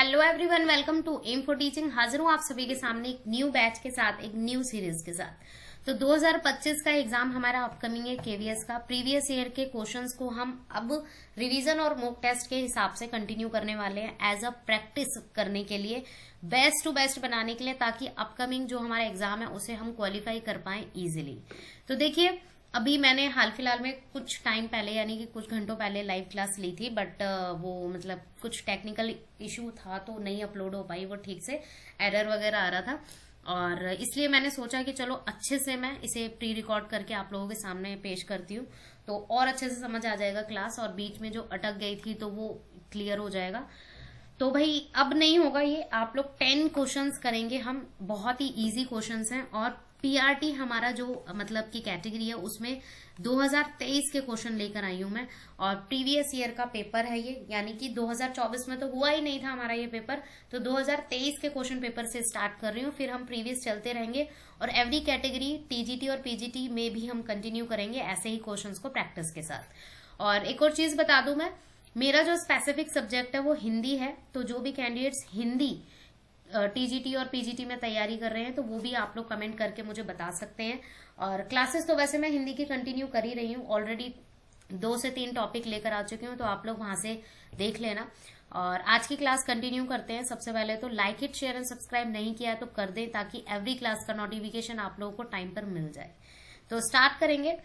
Hello everyone, welcome to M for teaching. हाजिर हूँ आप सभी के सामने एक न्यू बैच के साथ, एक न्यू सीरीज के साथ। तो 2025 का एग्जाम हमारा अपकमिंग है केवीएस का। प्रीवियस ईयर के क्वेश्चंस को हम अब रिवीजन और मॉक टेस्ट के हिसाब से कंटिन्यू करने वाले हैं एज अ प्रैक्टिस करने के लिए, बेस्ट टू बेस्ट बनाने के लिए, ताकि अपकमिंग जो हमारा एग्जाम है उसे हम क्वालिफाई कर पाए इजिली। तो देखिए, अभी मैंने हाल फिलहाल में कुछ टाइम पहले यानी कि कुछ घंटों पहले लाइव क्लास ली थी, बट वो मतलब कुछ टेक्निकल इशू था तो नहीं अपलोड हो पाई, वो ठीक से एरर वगैरह आ रहा था। और इसलिए मैंने सोचा कि चलो अच्छे से मैं इसे प्री रिकॉर्ड करके आप लोगों के सामने पेश करती हूँ, तो और अच्छे से समझ आ जाएगा क्लास, और बीच में जो अटक गई थी तो वो क्लियर हो जाएगा। तो भाई अब नहीं होगा ये, आप लोग 10 क्वेश्चंस करेंगे हम, बहुत ही इजी क्वेश्चंस हैं। और पीआरटी हमारा जो मतलब की कैटेगरी है उसमें 2023 के क्वेश्चन लेकर आई हूं मैं, और प्रीवियस ईयर का पेपर है ये, यानी कि 2024 में तो हुआ ही नहीं था हमारा ये पेपर, तो 2023 के क्वेश्चन पेपर से स्टार्ट कर रही हूँ। फिर हम प्रीवियस चलते रहेंगे और एवरी कैटेगरी टीजीटी और पीजीटी में भी हम कंटिन्यू करेंगे ऐसे ही क्वेश्चन को प्रैक्टिस के साथ। और एक और चीज बता दूं मैं, मेरा जो स्पेसिफिक सब्जेक्ट है वो हिंदी है, तो जो भी कैंडिडेट्स हिंदी टीजीटी और पीजीटी में तैयारी कर रहे हैं तो वो भी आप लोग कमेंट करके मुझे बता सकते हैं। और क्लासेस तो वैसे मैं हिंदी की कंटिन्यू कर ही रही हूँ, ऑलरेडी 2 से 3 टॉपिक लेकर आ चुकी हूँ, तो आप लोग वहां से देख लेना। और आज की क्लास कंटिन्यू करते हैं। सबसे पहले तो like it, share and subscribe नहीं किया है तो कर दें, ताकि एवरी क्लास का नोटिफिकेशन आप लोगों को टाइम पर मिल जाए। तो स्टार्ट करेंगे।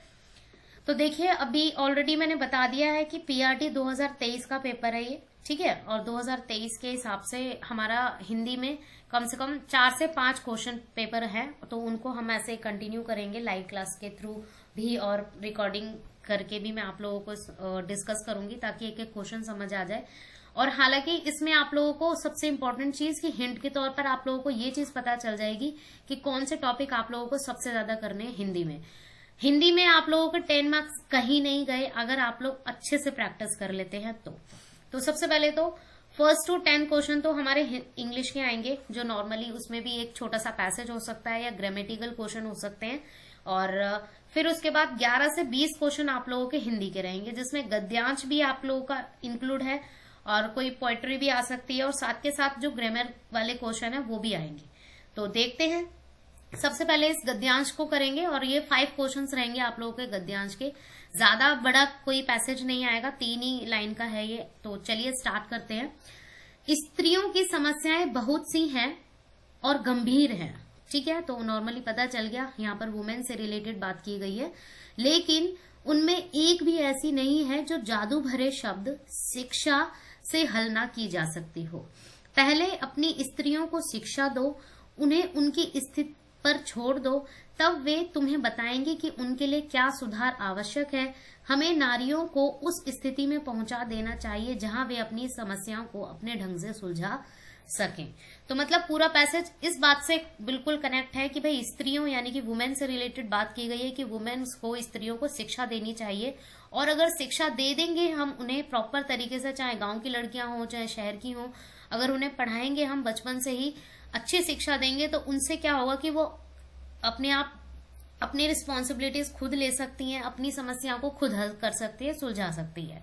तो देखिए, अभी ऑलरेडी मैंने बता दिया है कि पीआरटी 2023 का पेपर है ये, ठीक है। और 2023 के हिसाब से हमारा हिंदी में कम से कम 4 से 5 क्वेश्चन पेपर है, तो उनको हम ऐसे कंटिन्यू करेंगे लाइव क्लास के थ्रू भी, और रिकॉर्डिंग करके भी मैं आप लोगों को डिस्कस करूंगी, ताकि एक एक क्वेश्चन समझ आ जाए। और हालांकि इसमें आप लोगों को सबसे इंपॉर्टेंट चीज की हिंट के तौर पर आप लोगों को ये चीज पता चल जाएगी कि कौन से टॉपिक आप लोगों को सबसे ज्यादा करने हैं हिंदी में। हिंदी में आप लोगों के 10 मार्क्स कहीं नहीं गए अगर आप लोग अच्छे से प्रैक्टिस कर लेते हैं तो सबसे पहले तो फर्स्ट टू 10 क्वेश्चन तो हमारे इंग्लिश के आएंगे, जो नॉर्मली उसमें भी एक छोटा सा पैसेज हो सकता है या ग्रामेटिकल क्वेश्चन हो सकते हैं। और फिर उसके बाद 11 से 20 क्वेश्चन आप लोगों के हिंदी के रहेंगे, जिसमें गद्यांश भी आप लोगों का इंक्लूड है, और कोई पोएट्री भी आ सकती है, और साथ के साथ जो ग्रामर वाले क्वेश्चन है वो भी आएंगे। तो देखते हैं, सबसे पहले इस गद्यांश को करेंगे, और ये 5 क्वेश्चंस रहेंगे आप लोगों के गद्यांश के। ज्यादा बड़ा कोई पैसेज नहीं आएगा, 3 ही लाइन का है ये। तो चलिए स्टार्ट करते हैं। स्त्रियों की समस्याएं बहुत सी हैं और गंभीर हैं, ठीक है। तो नॉर्मली पता चल गया, यहाँ पर वुमेन से रिलेटेड बात की गई है, लेकिन उनमें एक भी ऐसी नहीं है जो जादू भरे शब्द शिक्षा से हल ना की जा सकती हो। पहले अपनी स्त्रियों को शिक्षा दो, उन्हें उनकी स्थिति पर छोड़ दो, तब वे तुम्हें बताएंगे कि उनके लिए क्या सुधार आवश्यक है। हमें नारियों को उस स्थिति में पहुंचा देना चाहिए जहां वे अपनी समस्याओं को अपने ढंग से सुलझा सकें। तो मतलब पूरा पैसेज इस बात से बिल्कुल कनेक्ट है कि भाई स्त्रियों यानी कि वुमेन से रिलेटेड बात की गई है कि वुमेन्स को, स्त्रियों को शिक्षा देनी चाहिए। और अगर शिक्षा दे देंगे हम उन्हें प्रॉपर तरीके से, चाहे गांव की लड़कियां हों चाहे शहर की हों, अगर उन्हें पढ़ाएंगे हम बचपन से ही, अच्छी शिक्षा देंगे, तो उनसे क्या होगा कि वो अपने आप अपनी रिस्पॉन्सिबिलिटीज खुद ले सकती हैं, अपनी समस्याओं को खुद हल कर सकती है, सुलझा सकती है।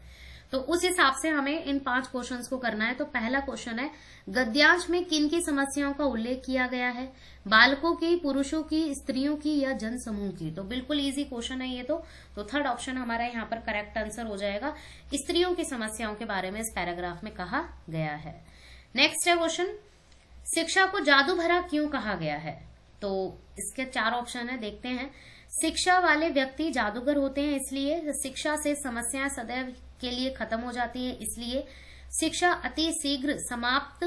तो उस हिसाब से हमें इन 5 क्वेश्चंस को करना है। तो पहला क्वेश्चन है, गद्यांश में किन की समस्याओं का उल्लेख किया गया है? बालकों की, पुरुषों की, स्त्रियों की या जन समूह की? तो बिल्कुल इजी क्वेश्चन है ये। तो थर्ड ऑप्शन हमारा यहाँ पर करेक्ट आंसर हो जाएगा। स्त्रियों की समस्याओं के बारे में इस पैराग्राफ में कहा गया है। नेक्स्ट है क्वेश्चन, शिक्षा को जादू भरा क्यों कहा गया है? तो इसके 4 ऑप्शन है, देखते हैं। शिक्षा वाले व्यक्ति जादूगर होते हैं इसलिए, शिक्षा से समस्याएं सदैव के लिए खत्म हो जाती हैं इसलिए, शिक्षा अति शीघ्र समाप्त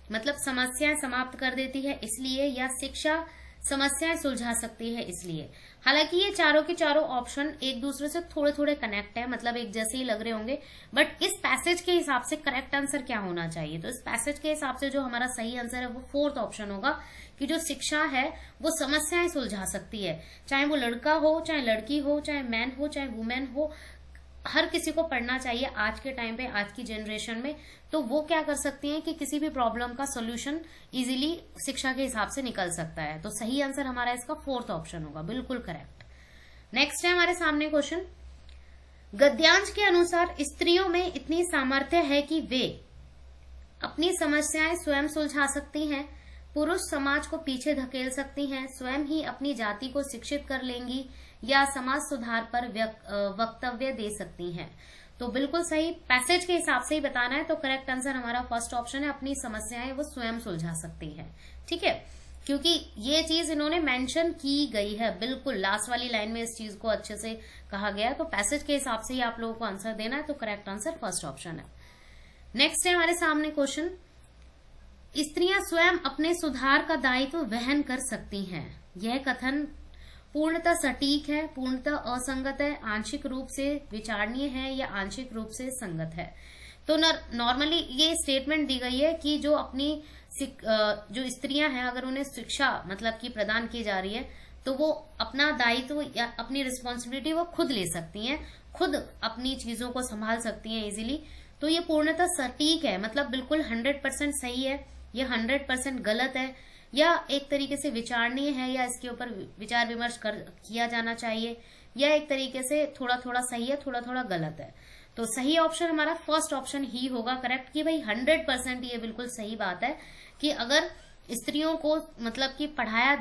मतलब समस्याएं समाप्त कर देती है इसलिए, या शिक्षा समस्याएं सुलझा सकती है इसलिए। हालांकि ये चारों के चारों ऑप्शन एक दूसरे से थोड़े थोड़े कनेक्ट है, मतलब एक जैसे ही लग रहे होंगे, बट इस पैसेज के हिसाब से करेक्ट आंसर क्या होना चाहिए? तो इस पैसेज के हिसाब से जो हमारा सही आंसर है वो 4th ऑप्शन होगा, कि जो शिक्षा है वो समस्याएं सुलझा सकती है। चाहे वो लड़का हो, चाहे लड़की हो, चाहे मैन हो, चाहे वुमेन हो, हर किसी को पढ़ना चाहिए आज के टाइम पे, आज की जनरेशन में। तो वो क्या कर सकती हैं कि किसी भी प्रॉब्लम का सोल्यूशन इजीली शिक्षा के हिसाब से निकल सकता है। तो सही आंसर हमारा इसका 4th ऑप्शन होगा, बिल्कुल करेक्ट। नेक्स्ट है हमारे सामने क्वेश्चन, गद्यांश के अनुसार स्त्रियों में इतनी सामर्थ्य है कि वे अपनी समस्याएं स्वयं सुलझा सकती हैं, पुरुष समाज को पीछे धकेल सकती हैं, स्वयं ही अपनी जाति को शिक्षित कर लेंगी, या समाज सुधार पर वक्तव्य दे सकती हैं। तो बिल्कुल सही, पैसेज के हिसाब से ही बताना है, तो करेक्ट आंसर हमारा फर्स्ट ऑप्शन है, अपनी समस्याएं वो स्वयं सुलझा सकती हैं। ठीक है, क्योंकि ये चीज इन्होंने मेंशन की गई है, बिल्कुल लास्ट वाली लाइन में इस चीज को अच्छे से कहा गया है, तो पैसेज के हिसाब से ही आप लोगों को आंसर देना है, तो करेक्ट आंसर फर्स्ट ऑप्शन है। नेक्स्ट है हमारे सामने क्वेश्चन, स्त्रियां स्वयं अपने सुधार का दायित्व वहन कर सकती हैं। यह कथन पूर्णतः सटीक है, पूर्णतः असंगत है, आंशिक रूप से विचारणीय है या आंशिक रूप से संगत है। तो नॉर्मली ये स्टेटमेंट दी गई है कि जो अपनी जो स्त्रियां हैं अगर उन्हें शिक्षा मतलब की प्रदान की जा रही है तो वो अपना दायित्व या अपनी रिस्पॉन्सिबिलिटी वो खुद ले सकती हैं, खुद अपनी चीजों को संभाल सकती हैं इजीली। तो ये पूर्णतः सटीक है, मतलब बिल्कुल 100% सही है, ये 100% गलत है, या एक तरीके से विचारणीय है, या इसके ऊपर विचार विमर्श किया जाना चाहिए, या एक तरीके से थोड़ा थोड़ा सही है, थोड़ा थोड़ा गलत है। तो सही ऑप्शन हमारा फर्स्ट ऑप्शन ही होगा करेक्ट, कि भाई 100% ये बिल्कुल सही बात है कि अगर स्त्रियों को मतलब कि पढ़ाया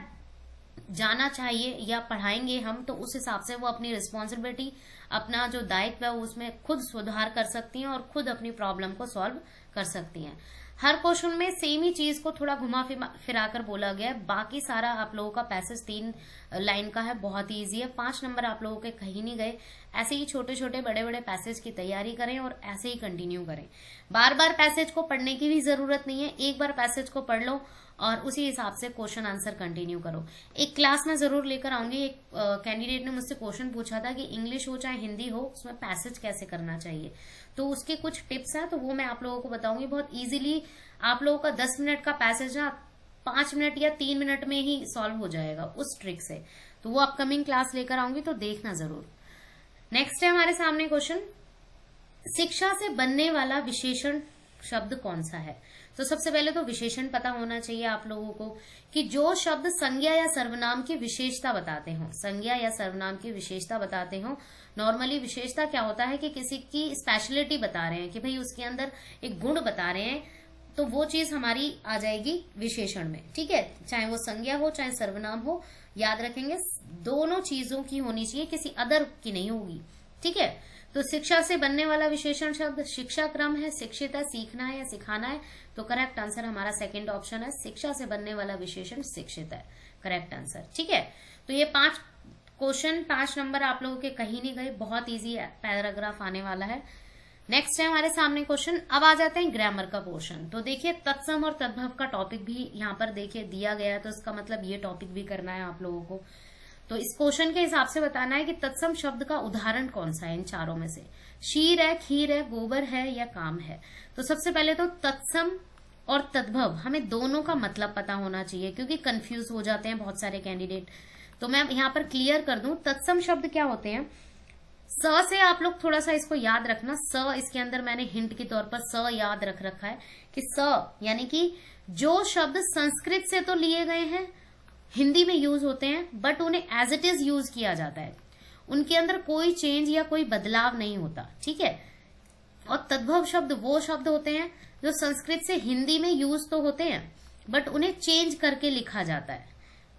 जाना चाहिए या पढ़ाएंगे हम, तो उस हिसाब से वो अपनी रिस्पॉन्सिबिलिटी, अपना जो दायित्व है उसमें खुद सुधार कर सकती हैं और खुद अपनी प्रॉब्लम को सॉल्व कर सकती हैं। हर क्वेश्चन में सेम ही चीज को थोड़ा घुमा फिरा कर बोला गया है। बाकी सारा आप लोगों का पैसेज 3 लाइन का है, बहुत ही ईजी है, 5 नंबर आप लोगों के कहीं नहीं गए। ऐसे ही छोटे छोटे बड़े बड़े पैसेज की तैयारी करें और ऐसे ही कंटिन्यू करें। बार बार पैसेज को पढ़ने की भी जरूरत नहीं है, एक बार पैसेज को पढ़ लो और उसी हिसाब से क्वेश्चन आंसर कंटिन्यू करो। एक क्लास में जरूर लेकर आऊंगी। एक कैंडिडेट ने मुझसे क्वेश्चन पूछा था कि इंग्लिश हो चाहे हिंदी हो उसमें पैसेज कैसे करना चाहिए, तो उसके कुछ टिप्स हैं, तो वो मैं आप लोगों को बताऊंगी। बहुत इजीली आप लोगों का 10 मिनट का पैसेज ना 5 मिनट या 3 मिनट में ही सॉल्व हो जाएगा उस ट्रिक से। तो वो अपकमिंग क्लास लेकर आऊंगी, तो देखना जरूर। नेक्स्ट है हमारे सामने क्वेश्चन, शिक्षा से बनने वाला विशेषण शब्द कौन सा है। तो सबसे पहले तो विशेषण पता होना चाहिए आप लोगों को कि जो शब्द संज्ञा या सर्वनाम की विशेषता बताते हो, संज्ञा या सर्वनाम की विशेषता बताते हो। नॉर्मली विशेषता क्या होता है कि किसी की स्पेशलिटी बता रहे हैं, कि भाई उसके अंदर एक गुण बता रहे हैं, तो वो चीज हमारी आ जाएगी विशेषण में। ठीक है, चाहे वो संज्ञा हो चाहे सर्वनाम हो, याद रखेंगे दोनों चीजों की होनी चाहिए, किसी अदर की नहीं होगी। ठीक है, तो शिक्षा से बनने वाला विशेषण शब्द शिक्षा क्रम है, शिक्षित है, सीखना है या सिखाना है। तो करेक्ट आंसर हमारा सेकंड ऑप्शन है, शिक्षा से बनने वाला विशेषण शिक्षित है, करेक्ट आंसर। ठीक है, तो ये 5 क्वेश्चन 5 नंबर आप लोगों के कहीं नहीं गए, बहुत इजी पैराग्राफ आने वाला है। नेक्स्ट है हमारे सामने क्वेश्चन। अब आ जाते हैं ग्रामर का पोर्शन। तो देखिए तत्सम और तद्भव का टॉपिक भी यहाँ पर देखिए दिया गया है, तो इसका मतलब ये टॉपिक भी करना है आप लोगों को। तो इस क्वेश्चन के हिसाब से बताना है कि तत्सम शब्द का उदाहरण कौन सा है इन चारों में से। शीर है, खीर है, गोबर है या काम है। तो सबसे पहले तो तत्सम और तद्भव हमें दोनों का मतलब पता होना चाहिए, क्योंकि कंफ्यूज हो जाते हैं बहुत सारे कैंडिडेट। तो मैं यहाँ पर क्लियर कर दूं, तत्सम शब्द क्या होते हैं। स से आप लोग थोड़ा सा इसको याद रखना, स इसके अंदर मैंने हिंट के तौर पर स याद रख रखा है कि स यानी कि जो शब्द संस्कृत से तो लिए गए हैं, हिंदी में यूज होते हैं, बट उन्हें एज इट इज यूज किया जाता है, उनके अंदर कोई चेंज या कोई बदलाव नहीं होता। ठीक है, और तद्भव शब्द वो शब्द होते हैं जो संस्कृत से हिंदी में यूज तो होते हैं बट उन्हें चेंज करके लिखा जाता है,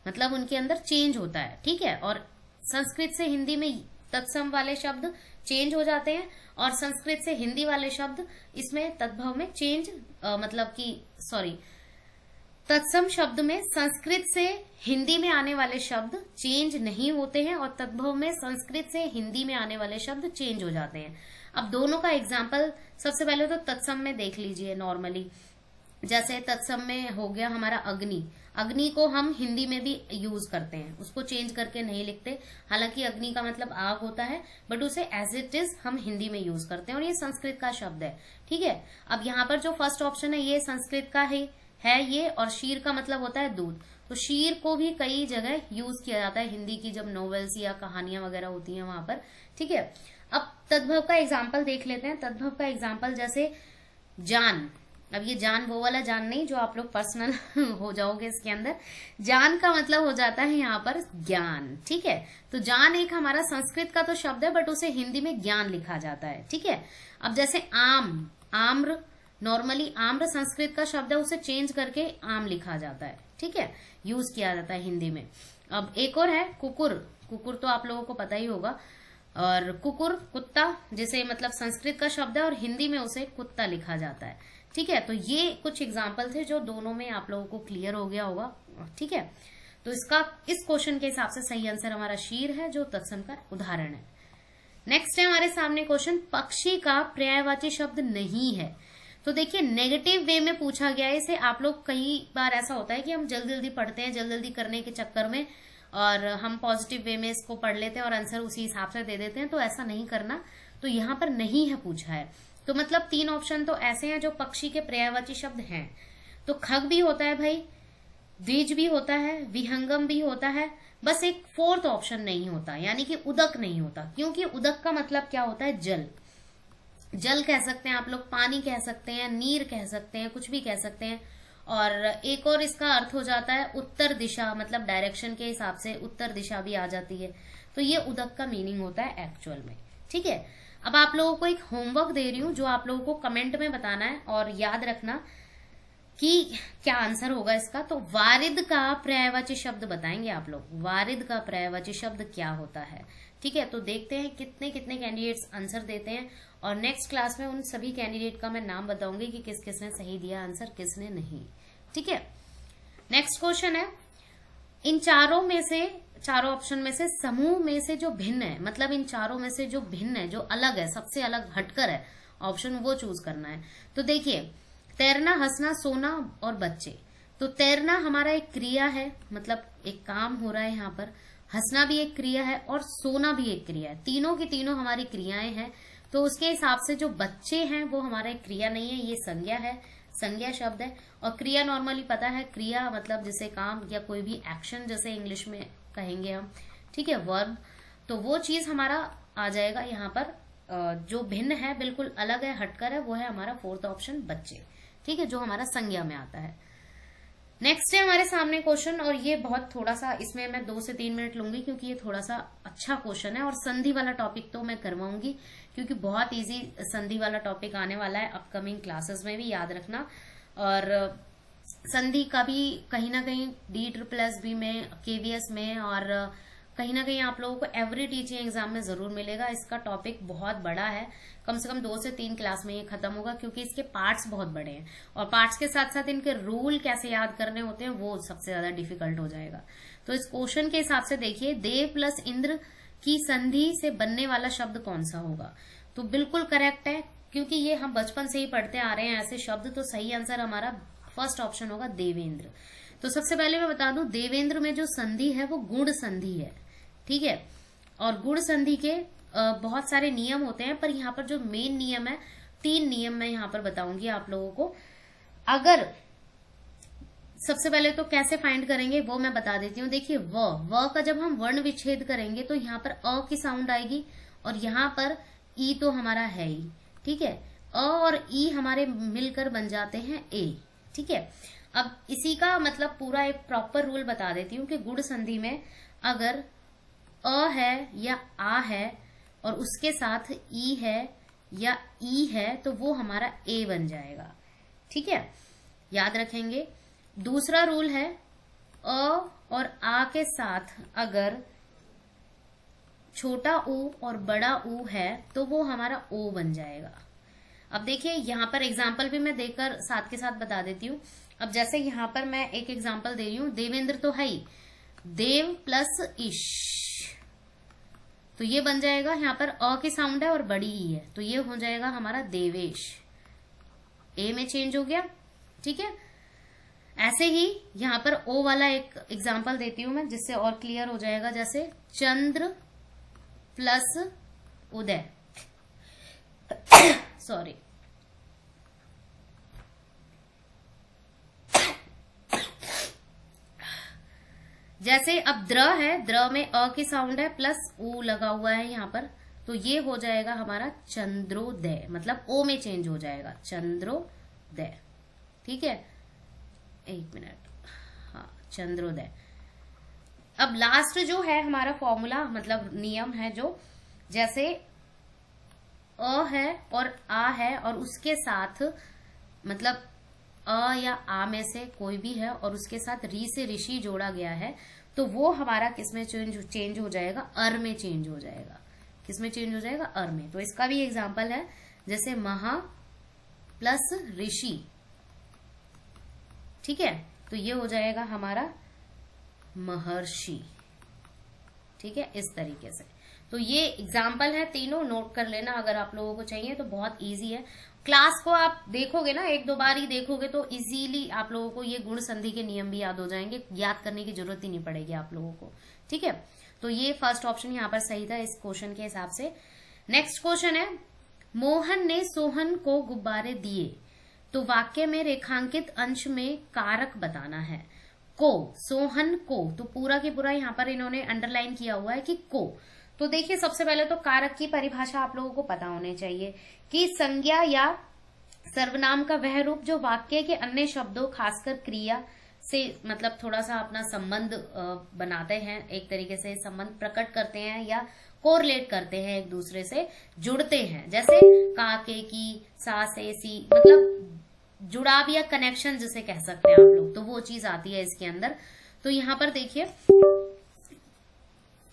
मतलब उनके अंदर चेंज होता है। ठीक है, और संस्कृत से हिंदी में तत्सम वाले शब्द चेंज हो जाते हैं और संस्कृत से हिंदी वाले शब्द इसमें तद्भव में चेंज तत्सम शब्द में संस्कृत से हिंदी में आने वाले शब्द चेंज नहीं होते हैं और तद्भव में संस्कृत से हिंदी में आने वाले शब्द चेंज हो जाते हैं। अब दोनों का एग्जाम्पल सबसे पहले तो तत्सम में देख लीजिए। नॉर्मली जैसे तत्सम में हो गया हमारा अग्नि, अग्नि को हम हिंदी में भी यूज करते हैं, उसको चेंज करके नहीं लिखते। हालांकि अग्नि का मतलब आग होता है, बट उसे एज इट इज हम हिंदी में यूज करते हैं और ये संस्कृत का शब्द है। ठीक है, अब यहाँ पर जो फर्स्ट ऑप्शन है ये संस्कृत का है ये, और शीर का मतलब होता है दूध। तो शीर को भी कई जगह यूज किया जाता है हिंदी की जब नॉवेल्स या कहानियां वगैरह होती हैं वहां पर। ठीक है, अब तद्भव का एग्जाम्पल देख लेते हैं। तद्भव का एग्जाम्पल जैसे जान, अब ये जान वो वाला जान नहीं जो आप लोग पर्सनल हो जाओगे इसके अंदर। जान का मतलब हो जाता है यहाँ पर ज्ञान। ठीक है, तो जान एक हमारा संस्कृत का तो शब्द है बट उसे हिंदी में ज्ञान लिखा जाता है। ठीक है, अब जैसे आम, आम्र, नॉर्मली आम्र संस्कृत का शब्द है, उसे चेंज करके आम लिखा जाता है, ठीक है, यूज किया जाता है हिंदी में। अब एक और है कुकुर। कुकुर तो आप लोगों को पता ही होगा, और कुकुर कुत्ता, जिसे मतलब संस्कृत का शब्द है और हिंदी में उसे कुत्ता लिखा जाता है, ठीक है। तो ये कुछ एग्जाम्पल थे जो दोनों में आप लोगों को क्लियर हो गया होगा, ठीक है। तो इसका इस क्वेश्चन के हिसाब से सही आंसर हमारा शीर है, जो तत्सम का उदाहरण है। नेक्स्ट है हमारे सामने क्वेश्चन, पक्षी का पर्यायवाची शब्द नहीं है। तो देखिए नेगेटिव वे में पूछा गया है इसे। आप लोग कई बार ऐसा होता है कि हम जल्दी जल्दी पढ़ते हैं, जल्दी जल्दी करने के चक्कर में, और हम पॉजिटिव वे में इसको पढ़ लेते हैं और आंसर उसी हिसाब से दे देते हैं। तो ऐसा नहीं करना। तो यहाँ पर नहीं है पूछा है, तो मतलब 3 ऑप्शन तो ऐसे हैं जो पक्षी के पर्यायवाची शब्द हैं। तो खग भी होता है भाई, द्विज भी होता है, विहंगम भी होता है, बस एक 4th ऑप्शन नहीं होता, यानी कि उदक नहीं होता। क्योंकि उदक का मतलब क्या होता है? जल। जल कह सकते हैं आप लोग, पानी कह सकते हैं, नीर कह सकते हैं, कुछ भी कह सकते हैं। और एक और इसका अर्थ हो जाता है उत्तर दिशा, मतलब डायरेक्शन के हिसाब से उत्तर दिशा भी आ जाती है। तो ये उदक का मीनिंग होता है एक्चुअल में, ठीक है। अब आप लोगों को एक होमवर्क दे रही हूं जो आप लोगों को कमेंट में बताना है, और याद रखना कि क्या आंसर होगा इसका। तो वारिद का पर्यायवाची शब्द बताएंगे आप लोग। वारिद का पर्यायवाची शब्द क्या होता है, ठीक है। तो देखते हैं कितने कितने कैंडिडेट्स आंसर देते हैं, और नेक्स्ट क्लास में उन सभी कैंडिडेट का मैं नाम बताऊंगी कि किस किसने सही दिया आंसर, किसने नहीं, ठीक है। नेक्स्ट क्वेश्चन है, इन चारों ऑप्शन में से समूह में से जो भिन्न है, मतलब इन चारों में से जो भिन्न है, जो अलग है, सबसे अलग हटकर है ऑप्शन, वो चूज करना है। तो देखिए तैरना, हंसना, सोना और बच्चे। तो तैरना हमारा एक क्रिया है, मतलब एक काम हो रहा है यहाँ पर। हंसना भी एक क्रिया है और सोना भी एक क्रिया है, तीनों की तीनों हमारी क्रियाएं हैं। तो उसके हिसाब से जो बच्चे हैं वो हमारा एक क्रिया नहीं है, ये संज्ञा है, संज्ञा शब्द है। और क्रिया नॉर्मली पता है, क्रिया मतलब जैसे काम या कोई भी एक्शन, जैसे इंग्लिश में कहेंगे हम, ठीक है, वर्ब। तो वो चीज हमारा आ जाएगा यहाँ पर। जो भिन्न है, बिल्कुल अलग है, हटकर है, वो है हमारा 4th ऑप्शन बच्चे, ठीक है, जो हमारा संज्ञा में आता है। नेक्स्ट है हमारे सामने क्वेश्चन, और ये बहुत थोड़ा सा, इसमें मैं 2 से 3 मिनट लूंगी क्योंकि ये थोड़ा सा अच्छा क्वेश्चन है। और संधि वाला टॉपिक तो मैं करवाऊंगी क्योंकि बहुत इजी संधि वाला टॉपिक आने वाला है अपकमिंग क्लासेस में भी, याद रखना। और संधि का भी कहीं ना कहीं DSSS में, KVS में, और कहीं ना कहीं आप लोगों को एवरी टीचिंग एग्जाम में जरूर मिलेगा। इसका टॉपिक बहुत बड़ा है, कम से कम 2 से 3 क्लास में ये खत्म होगा क्योंकि इसके पार्ट्स बहुत बड़े हैं, और पार्ट्स के साथ साथ इनके रूल कैसे याद करने होते हैं वो सबसे ज्यादा डिफिकल्ट हो जाएगा। तो इस क्वेश्चन के हिसाब से देखिए, देव प्लस इंद्र की संधि से बनने वाला शब्द कौन सा होगा? तो बिल्कुल करेक्ट है, क्योंकि ये हम बचपन से ही पढ़ते आ रहे हैं ऐसे शब्द। तो सही आंसर हमारा फर्स्ट ऑप्शन होगा देवेंद्र। तो सबसे पहले मैं बता दूं, देवेंद्र में जो संधि है वो गुण संधि है, ठीक है। और गुण संधि के बहुत सारे नियम होते हैं, पर यहाँ पर जो मेन नियम है, 3 नियम मैं यहाँ पर बताऊंगी आप लोगों को। अगर सबसे पहले तो कैसे फाइंड करेंगे वो मैं बता देती हूँ। देखिए व का जब हम वर्ण विच्छेद करेंगे तो यहाँ पर अ की साउंड आएगी, और यहाँ पर ई तो हमारा है ही, ठीक है। अ और ई हमारे मिलकर बन जाते हैं ए, ठीक है। अब इसी का मतलब पूरा एक प्रॉपर रूल बता देती हूँ कि गुण संधि में अगर अ है या आ है और उसके साथ ई है या ई है तो वो हमारा ए बन जाएगा, ठीक है, याद रखेंगे। दूसरा रूल है, अ और आ के साथ अगर छोटा ऊ और बड़ा ऊ है तो वो हमारा ओ बन जाएगा। अब देखिए यहाँ पर एग्जाम्पल भी मैं देकर साथ के साथ बता देती हूँ। अब जैसे यहाँ पर मैं एक एग्जाम्पल दे रही हूँ, देवेंद्र तो है ही, देव प्लस ईश, तो ये बन जाएगा, यहाँ पर अ की साउंड है और बड़ी ई है, तो ये हो जाएगा हमारा देवेश, ए में चेंज हो गया, ठीक है। ऐसे ही यहाँ पर ओ वाला एक एग्जाम्पल देती हूं मैं जिससे और क्लियर हो जाएगा। जैसे चंद्र प्लस उदय सॉरी, जैसे अब द्र है, द्र में अ की साउंड है प्लस ऊ लगा हुआ है यहाँ पर, तो ये हो जाएगा हमारा चंद्रोदय, मतलब ओ में चेंज हो जाएगा, चंद्रोदय, ठीक है। 1 मिनट, हाँ, चंद्रोदय। अब लास्ट जो है हमारा फॉर्मूला, मतलब नियम है जो, जैसे अ है और आ है और उसके साथ मतलब अ या आ में से कोई भी है और उसके साथ री से ऋषि जोड़ा गया है, तो वो हमारा किसमें चेंज हो जाएगा, अर में चेंज हो जाएगा। किसमें चेंज हो जाएगा, अर में। तो इसका भी एग्जाम्पल है, जैसे महा प्लस ऋषि, ठीक है, तो ये हो जाएगा हमारा महर्षि, ठीक है, इस तरीके से। तो ये एग्जाम्पल है, तीनों नोट कर लेना अगर आप लोगों को चाहिए तो, बहुत इजी है। क्लास को आप देखोगे ना, एक दो बार ही देखोगे तो इजीली आप लोगों को ये गुण संधि के नियम भी याद हो जाएंगे, याद करने की जरूरत ही नहीं पड़ेगी आप लोगों को, ठीक है। तो ये फर्स्ट ऑप्शन यहाँ पर सही था इस क्वेश्चन के हिसाब से। नेक्स्ट क्वेश्चन है, मोहन ने सोहन को गुब्बारे दिए, तो वाक्य में रेखांकित अंश में कारक बताना है। को, सोहन को, तो पूरा की पूरा यहाँ पर इन्होंने अंडरलाइन किया हुआ है कि को। तो देखिए, सबसे पहले तो कारक की परिभाषा आप लोगों को पता होनी चाहिए कि संज्ञा या सर्वनाम का वह रूप जो वाक्य के अन्य शब्दों खासकर क्रिया से मतलब थोड़ा सा अपना संबंध बनाते हैं, एक तरीके से संबंध प्रकट करते हैं या कोरिलेट करते हैं, एक दूसरे से जुड़ते हैं। जैसे का, के, की, सा, से, सी, मतलब जुड़ाव या कनेक्शन जिसे कह सकते हैं आप लोग, तो वो चीज आती है इसके अंदर। तो यहाँ पर देखिए,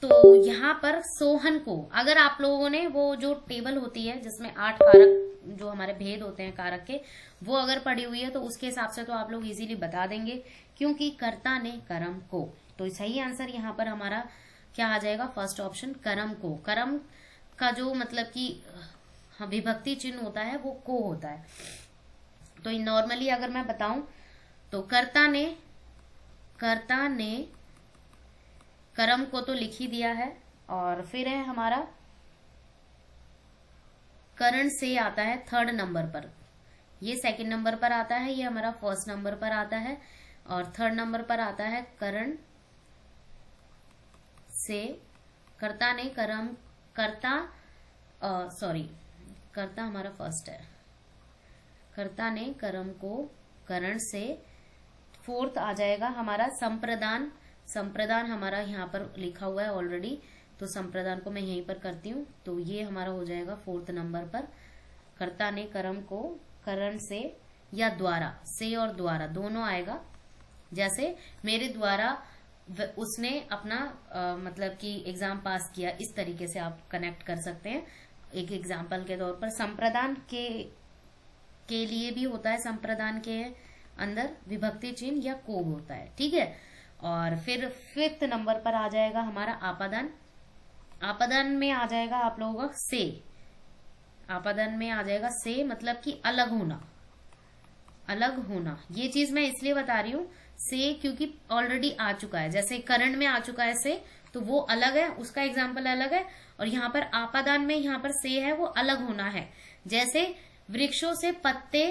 तो यहाँ पर सोहन को, अगर आप लोगों ने वो जो टेबल होती है जिसमें 8 कारक जो हमारे भेद होते हैं कारक के, वो अगर पढ़ी हुई है तो उसके हिसाब से तो आप लोग इजीली बता देंगे, क्योंकि कर्ता ने कर्म को। तो सही आंसर यहाँ पर हमारा क्या आ जाएगा, फर्स्ट ऑप्शन, कर्म को। कर्म का जो मतलब कि विभक्ति चिन्ह होता है वो को होता है। तो नॉर्मली अगर मैं बताऊं तो कर्ता ने कर्म को तो लिख ही दिया है, और फिर है हमारा करण से आता है थर्ड नंबर पर, ये सेकंड नंबर पर आता है, ये हमारा फर्स्ट नंबर पर आता है, और थर्ड नंबर पर आता है करण से। कर्ता ने कर्म, कर्ता हमारा फर्स्ट है, कर्ता ने कर्म को करण से। फोर्थ आ जाएगा हमारा संप्रदान, संप्रदान हमारा यहाँ पर लिखा हुआ है ऑलरेडी, तो संप्रदान को मैं यहीं पर करती हूँ, तो ये हमारा हो जाएगा फोर्थ नंबर पर। कर्ता ने कर्म को करण से या द्वारा, से और द्वारा दोनों आएगा। जैसे मेरे द्वारा उसने अपना मतलब कि एग्जाम पास किया, इस तरीके से आप कनेक्ट कर सकते हैं एक एग्जाम्पल के तौर पर। संप्रदान के लिए भी होता है, संप्रदान के अंदर विभक्ति चिन्ह या को होता है, ठीक है। और फिर फिफ्थ नंबर पर आ जाएगा हमारा आपादान। आपादान में आ जाएगा आप लोगों का से, आपादान में आ जाएगा से, मतलब कि अलग होना, अलग होना। ये चीज मैं इसलिए बता रही हूं से, क्योंकि ऑलरेडी आ चुका है। जैसे करण में आ चुका है से, तो वो अलग है, उसका एग्जाम्पल अलग है। और यहाँ पर आपादान में यहाँ पर से है, वो अलग होना है। जैसे वृक्षों से पत्ते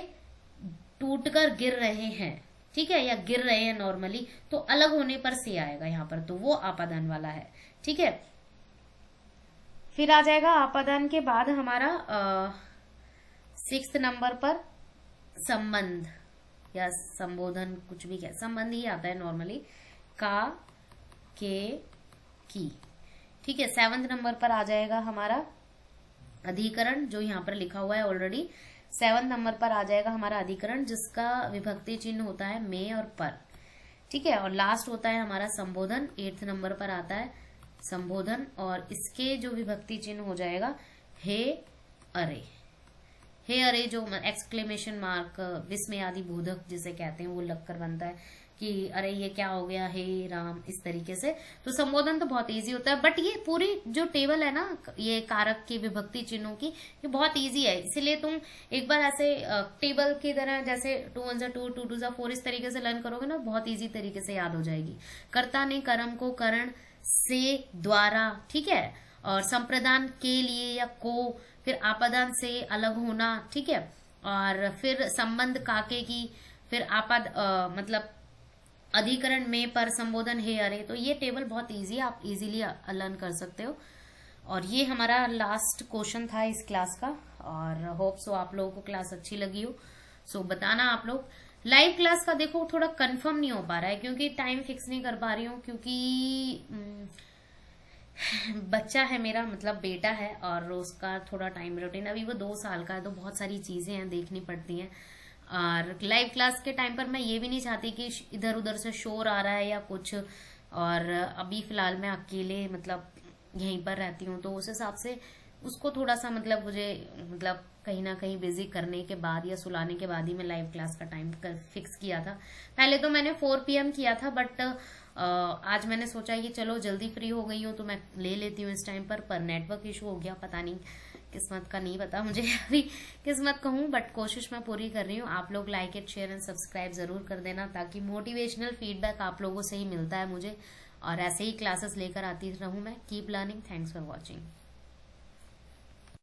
टूटकर गिर रहे हैं, ठीक है, या गिर रहे हैं नॉर्मली, तो अलग होने पर से आएगा यहाँ पर, तो वो आपादान वाला है, ठीक है। फिर आ जाएगा आपादान के बाद हमारा 6th नंबर पर संबंध या संबोधन, कुछ भी क्या, संबंध ही आता है नॉर्मली, का, के, की, ठीक है। 7th नंबर पर आ जाएगा हमारा अधिकरण, जो यहाँ पर लिखा हुआ है ऑलरेडी। 7th नंबर पर आ जाएगा हमारा अधिकरण, जिसका विभक्ति चिन्ह होता है में और पर, ठीक है। और लास्ट होता है हमारा संबोधन, 8th नंबर पर आता है संबोधन, और इसके जो विभक्ति चिन्ह हो जाएगा हे अरे। हे अरे जो एक्सक्लेमेशन मार्क, विस्मय आदि बोधक जिसे कहते हैं, वो लगकर बनता है कि अरे ये क्या हो गया, हे राम, इस तरीके से। तो संबोधन तो बहुत इजी होता है, बट ये पूरी जो टेबल है ना, ये कारक की विभक्ति चिन्हों की, ये बहुत इजी है। इसीलिए तुम एक बार ऐसे टेबल की तरह, जैसे 2 1 2 2 2 4 इस तरीके से लर्न करोगे ना, बहुत इजी तरीके से याद हो जाएगी। कर्ता ने कर्म को करण से द्वारा, ठीक है, और संप्रदान के लिए या को, फिर आपादान से अलग होना, ठीक है, और फिर संबंध काके की, फिर आपाद मतलब अधिकरण में, पर संबोधन हे अरे। तो ये टेबल बहुत इजी है, आप इजीली लर्न कर सकते हो। और ये हमारा लास्ट क्वेश्चन था इस क्लास का, और होप सो आप लोगों को क्लास अच्छी लगी हो। सो बताना आप लोग। लाइव क्लास का देखो थोड़ा कंफर्म नहीं हो पा रहा है, क्योंकि टाइम फिक्स नहीं कर पा रही हूँ, क्योंकि बच्चा है मेरा, मतलब बेटा है, और उसका थोड़ा टाइम रूटीन, अभी वो 2 साल का है, तो बहुत सारी चीजें हैं देखनी पड़ती हैं। और लाइव क्लास के टाइम पर मैं ये भी नहीं चाहती कि इधर उधर से शोर आ रहा है या कुछ। और अभी फिलहाल मैं अकेले मतलब यहीं पर रहती हूँ, तो उस हिसाब से उसको थोड़ा सा मतलब मुझे मतलब कहीं ना कहीं बिजी करने के बाद या सुलाने के बाद ही मैं लाइव क्लास का टाइम फिक्स किया था। पहले तो मैंने 4 PM किया था, बट आज मैंने सोचा कि चलो जल्दी फ्री हो गई हूँ तो मैं ले लेती हूँ इस टाइम पर नेटवर्क इशू हो गया, पता नहीं किस्मत का नहीं पता मुझे अभी किस्मत कहूँ, बट कोशिश मैं पूरी कर रही हूँ। आप लोग like and share and subscribe जरूर कर देना, ताकि मोटिवेशनल फीडबैक आप लोगों से ही मिलता है मुझे, और ऐसे ही क्लासेस लेकर आती रहूँ मैं। Keep learning. Thanks for watching.